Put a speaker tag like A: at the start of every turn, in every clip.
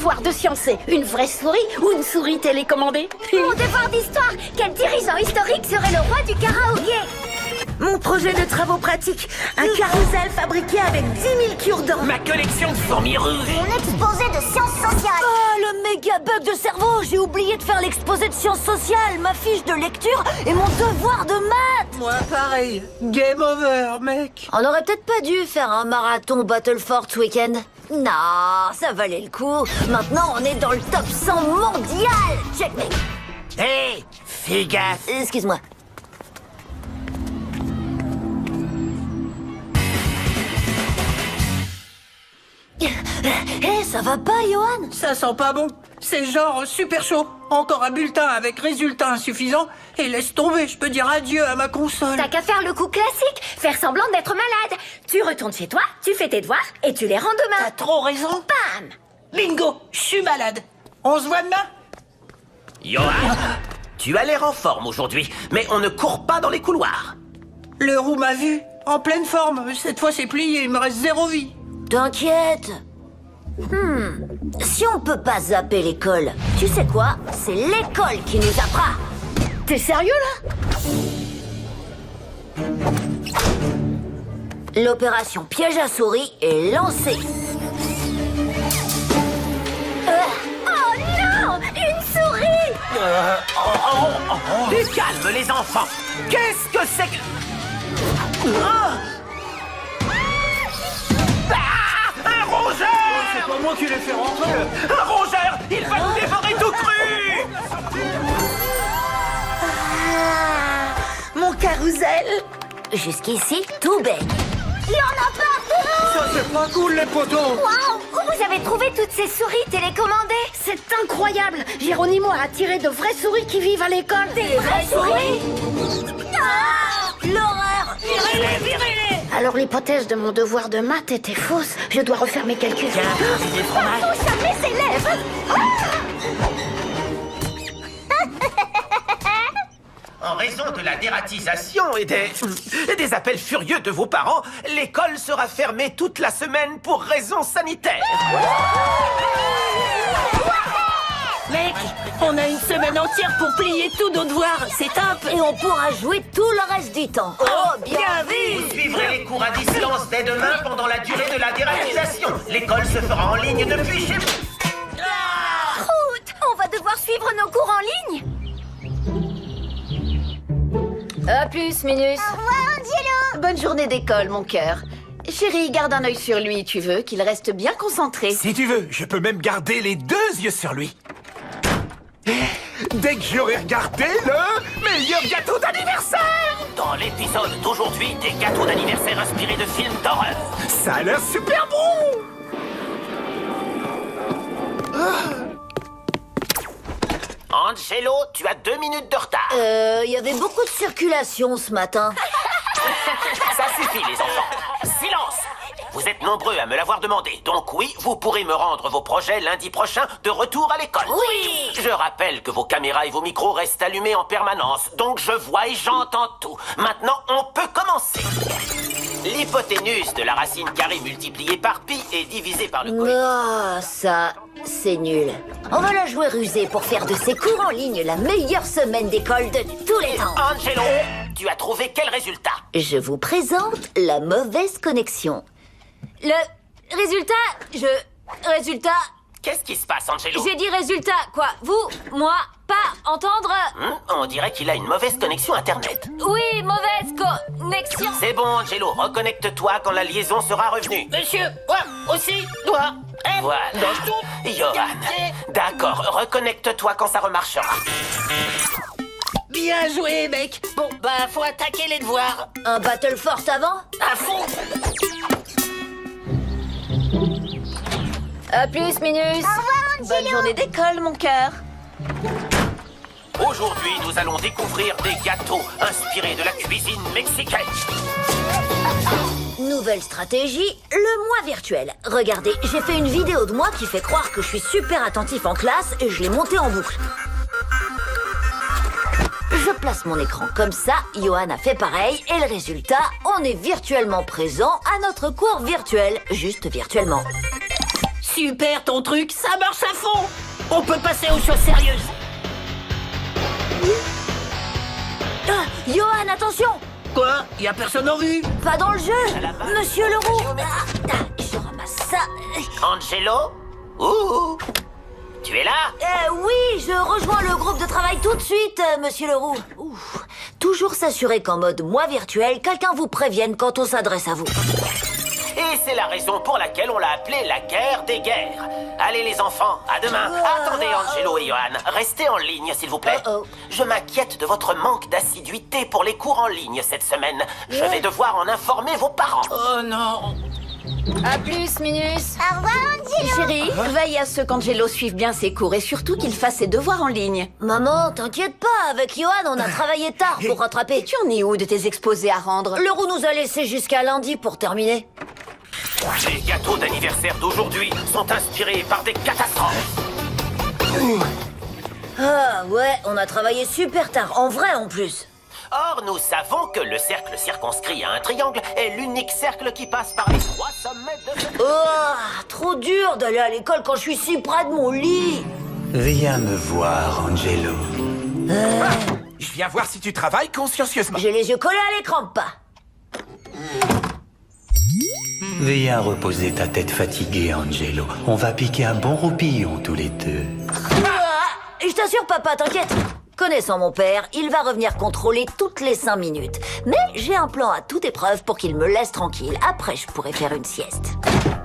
A: devoir de science c'est une vraie souris ou une souris télécommandée?
B: Mon devoir d'histoire, quel dirigeant historique serait le roi du karaoké?
C: Mon projet de travaux pratiques, un carrousel fabriqué avec 10 000 cure-dents.
D: Ma collection de fourmis rouges.
B: Mon exposé de sciences sociales.
E: Oh, le méga bug de cerveau! J'ai oublié de faire l'exposé de sciences sociales, ma fiche de lecture et mon devoir de maths!
F: Moi, pareil. Game over, mec.
E: On aurait peut-être pas dû faire un marathon Battlefort ce week-end. Non, ça valait le coup. Maintenant, on est dans le top 100 mondial. Checkmate.
D: Hé, fais gaffe.
E: Excuse-moi. Hé, ça va pas, Johan?
F: Ça sent pas bon. C'est genre super chaud. Encore un bulletin avec résultat insuffisant. Et laisse tomber, je peux dire adieu à ma console.
B: T'as qu'à faire le coup classique, faire semblant d'être malade. Tu retournes chez toi, tu fais tes devoirs et tu les rends
F: T'as
B: demain.
F: trop raison.
B: Bam!
F: Bingo, je suis malade. On se voit demain?
D: Johan, tu as l'air en forme aujourd'hui, mais on ne court pas dans les couloirs.
F: Le roux m'a vu. En pleine forme. Cette fois, c'est plié. Il me reste 0 vie.
E: T'inquiète. Si on peut pas zapper l'école, tu sais quoi? C'est l'école qui nous zappera.
A: T'es sérieux là?
E: L'opération piège à souris est lancée.
B: Oh non! Une souris!
D: Du calme, les enfants. Qu'est-ce que c'est que... Ah, un rongeur!
F: C'est pas moi qui l'ai fait rentrer.
D: Un rongeur! Il va nous dévorer tout cru!
C: Mon carrousel.
E: Jusqu'ici, tout bête.
B: Il y en a partout!
F: Ça, c'est pas cool, les potos.
B: Waouh! Où vous avez trouvé toutes ces souris télécommandées?
A: C'est incroyable. Géronimo a attiré de vraies souris qui vivent à l'école.
B: Des vraies souris?
E: L'horreur!
B: Virez-les!
A: Alors l'hypothèse de mon devoir de maths était fausse. Je dois refaire mes calculs.
D: Tiens, des fromages.
B: Touche à mes élèves!
D: En raison de la dératisation et des appels furieux de vos parents, l'école sera fermée toute la semaine pour raisons sanitaires.
C: Mec, on a une semaine entière pour plier tous nos devoirs. C'est top.
E: Et on pourra jouer tout le reste du temps. Oh, bien vu!
D: Vous suivrez les cours à distance dès demain pendant la durée de la dératisation. L'école se fera en ligne depuis chez vous.
B: Croûte! On va devoir suivre nos cours en ligne!
E: À plus, Minus.
B: Au revoir, Angelo!
A: Bonne journée d'école, mon cœur. Chérie, garde un œil sur lui, tu veux, qu'il reste bien concentré.
G: Si tu veux, je peux même garder les 2 yeux sur lui. Dès que j'aurai regardé le meilleur gâteau d'anniversaire!
D: Dans l'épisode d'aujourd'hui, des gâteaux d'anniversaire inspirés de films d'horreur.
G: Ça a l'air super bon!
D: Angelo, tu as 2 minutes de retard.
E: Il y avait beaucoup de circulation ce matin.
D: Ça suffit, les enfants. Silence! Vous êtes nombreux à me l'avoir demandé, donc oui, vous pourrez me rendre vos projets lundi prochain de retour à l'école.
B: Oui!
D: Je rappelle que vos caméras et vos micros restent allumés en permanence, donc je vois et j'entends tout. Maintenant, on peut commencer. L'hypoténuse de la racine carrée multipliée par pi est divisée par le coefficient.
E: Ah, ça, c'est nul. On va la jouer rusée pour faire de ces cours en ligne la meilleure semaine d'école de tous les temps.
D: Angelo, tu as trouvé quel résultat?
E: Je vous présente la mauvaise connexion. Le résultat...
D: Qu'est-ce qui se passe, Angelo?
E: J'ai dit résultat, quoi. Vous, moi, pas entendre...
D: On dirait qu'il a une mauvaise connexion Internet.
E: Oui, mauvaise connexion.
D: C'est bon, Angelo, reconnecte-toi quand la liaison sera revenue.
F: Monsieur, moi aussi, toi.
D: Voilà. Johan, d'accord, reconnecte-toi quand ça remarchera.
F: Bien joué, mec. Bon, bah, faut attaquer les devoirs.
E: Un Battlefort avant?
F: À fond.
E: À plus, Minus.
C: Bonne journée d'école, mon cœur.
D: Aujourd'hui, nous allons découvrir des gâteaux inspirés de la cuisine mexicaine.
E: Nouvelle stratégie, le moi virtuel. Regardez, j'ai fait une vidéo de moi qui fait croire que je suis super attentif en classe et je l'ai montée en boucle. Je place mon écran comme ça, Johan a fait pareil et le résultat, on est virtuellement présent à notre cours virtuel, juste virtuellement.
C: super ton truc, ça marche à fond. On peut passer aux choses sérieuses.
E: Ah, Johan, attention!
C: Quoi? Y a personne en vue?
E: Pas dans le jeu! Monsieur Leroux! Je ramasse ça.
D: Angelo? Ouh! Tu es là?
E: Oui, je rejoins le groupe de travail tout de suite, monsieur Leroux. Ouf. Toujours s'assurer qu'en mode moi virtuel, quelqu'un vous prévienne quand on s'adresse à vous.
D: Et c'est la raison pour laquelle on l'a appelé la guerre des guerres. Allez les enfants, à demain. Attendez Angelo et Johan, restez en ligne s'il vous plaît. Je m'inquiète de votre manque d'assiduité pour les cours en ligne cette semaine. Je vais devoir en informer vos parents.
F: Oh non.
A: À plus, Minus.
E: Au revoir, Angelo.
A: Chérie, veille à ce qu'Angelo suive bien ses cours et surtout qu'il fasse ses devoirs en ligne.
E: Maman, t'inquiète pas, avec Johan, on a travaillé tard pour rattraper.
A: Tu en es où de tes exposés à rendre?
E: Leroux nous a laissé jusqu'à lundi pour terminer.
D: Les gâteaux d'anniversaire d'aujourd'hui sont inspirés par des catastrophes.
E: Ah ouais, on a travaillé super tard, en vrai en plus.
D: Or, nous savons que le cercle circonscrit à un triangle est l'unique cercle qui passe par les 3 sommets de ce...
E: Oh, trop dur d'aller à l'école quand je suis si près de mon lit.
H: Viens me voir, Angelo.
G: Je viens voir si tu travailles consciencieusement.
E: J'ai les yeux collés à l'écran, pas.
H: Viens reposer ta tête fatiguée, Angelo. On va piquer un bon roupillon tous les deux.
E: Je t'assure, papa, t'inquiète. Connaissant mon père, il va revenir contrôler toutes les 5 minutes. Mais j'ai un plan à toute épreuve pour qu'il me laisse tranquille. Après, je pourrai faire une sieste.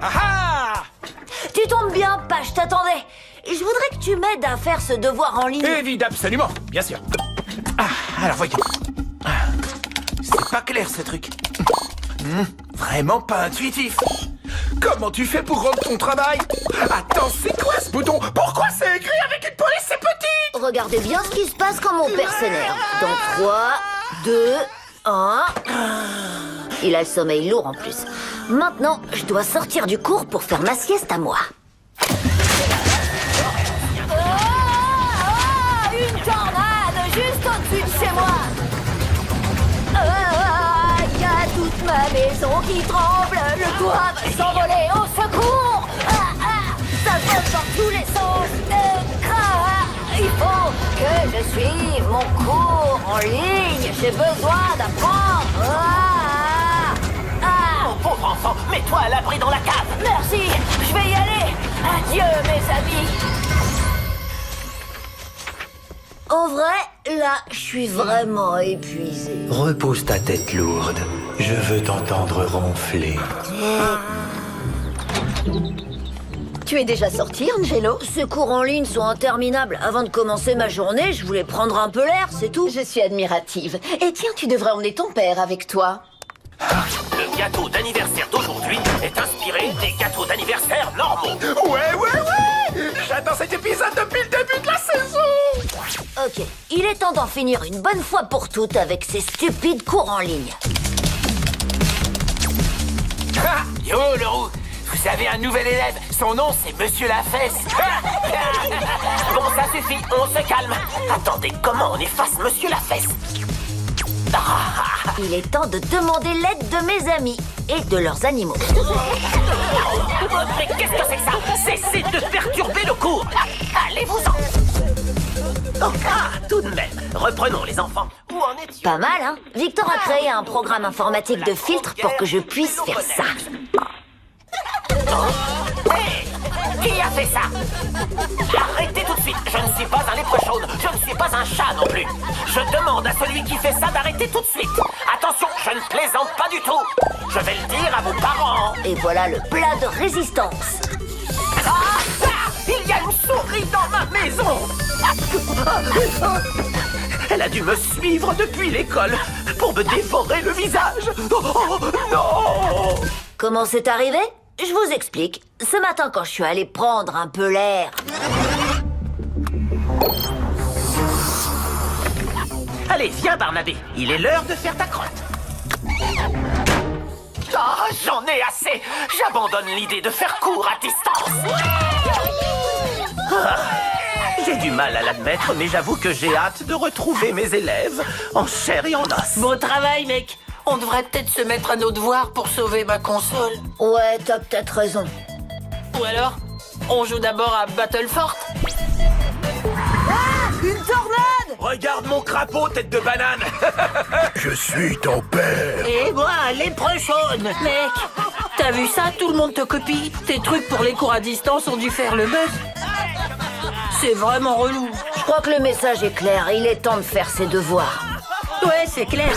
G: Ah
E: Tu tombes bien, pas, je t'attendais. Je voudrais que tu m'aides à faire ce devoir en ligne.
G: Évidemment, absolument, bien sûr. Alors voyons. C'est pas clair ce truc. Vraiment pas intuitif. Comment tu fais pour rendre ton travail? Attends, c'est quoi ce bouton? Pourquoi c'est écrit avec une police si petite?
E: Regardez bien ce qui se passe quand mon père s'énerve. Dans 3, 2, 1... Il a le sommeil lourd en plus. Maintenant, je dois sortir du cours pour faire ma sieste à moi. Une tornade juste au-dessus de chez moi. Il y a toute ma maison qui tremble. Le toit va s'envoler au secours. Ça vole dans tous les sens. Il faut que je suive mon cours en ligne. J'ai besoin d'apprendre.
D: Mon pauvre enfant, mets-toi à l'abri dans la cave.
E: Merci, je vais y aller. Adieu, mes amis. En vrai, là, je suis vraiment épuisée.
H: Repose ta tête lourde. Je veux t'entendre ronfler.
A: Tu es déjà sorti, Angelo?
E: Ces cours en ligne sont interminables. Avant de commencer ma journée, je voulais prendre un peu l'air, c'est tout.
A: Je suis admirative. Et tiens, tu devrais emmener ton père avec toi.
D: Le gâteau d'anniversaire d'aujourd'hui est inspiré des gâteaux d'anniversaire normaux.
G: Ouais J'attends cet épisode depuis le début de la saison.
E: Ok, il est temps d'en finir une bonne fois pour toutes avec ces stupides cours en ligne.
D: Yo, Leroux, vous avez un nouvel élève. Son nom, c'est Monsieur Lafesse. Bon, ça suffit, on se calme. Attendez, comment on efface Monsieur Lafesse?
E: Il est temps de demander l'aide de mes amis et de leurs animaux.
D: Mais qu'est-ce que c'est que ça? Cessez de perturber le cours. Allez-vous-en. Tout de même, reprenons les enfants. Où en es-tu?
E: Pas mal, hein? Victor a créé un programme informatique de filtre pour que je puisse faire ça.
D: Hey, qui a fait ça? Arrêtez tout de suite. Je ne suis pas un lèpre chaude. Je ne suis pas un chat non plus. Je demande à celui qui fait ça d'arrêter tout de suite. Attention, je ne plaisante pas du tout. Je vais le dire à vos parents.
E: Et voilà le plat de résistance.
D: Ah, ça! Il y a une souris dans ma maison. Elle a dû me suivre depuis l'école pour me dévorer le visage. Oh, non!
E: Comment c'est arrivé? Je vous explique. Ce matin, quand je suis allée prendre un peu l'air...
D: Allez, viens Barnabé. Il est l'heure de faire ta crotte. Ah, j'en ai assez. J'abandonne l'idée de faire cours à distance. Ah, j'ai du mal à l'admettre, mais j'avoue que j'ai hâte de retrouver mes élèves en chair et en os.
C: Bon travail, mec. On devrait peut-être se mettre à nos devoirs pour sauver ma console.
E: Ouais, t'as peut-être raison.
C: Ou alors, On joue d'abord à Battlefort.
E: Une tornade!
G: Regarde mon crapaud, tête de banane. Je suis ton père.
C: Et moi, léprechaune. Mec, t'as vu ça? Tout le monde te copie. Tes trucs pour les cours à distance ont dû faire le buzz. C'est vraiment relou.
E: Je crois que le message est clair. Il est temps de faire ses devoirs.
C: Ouais, c'est clair.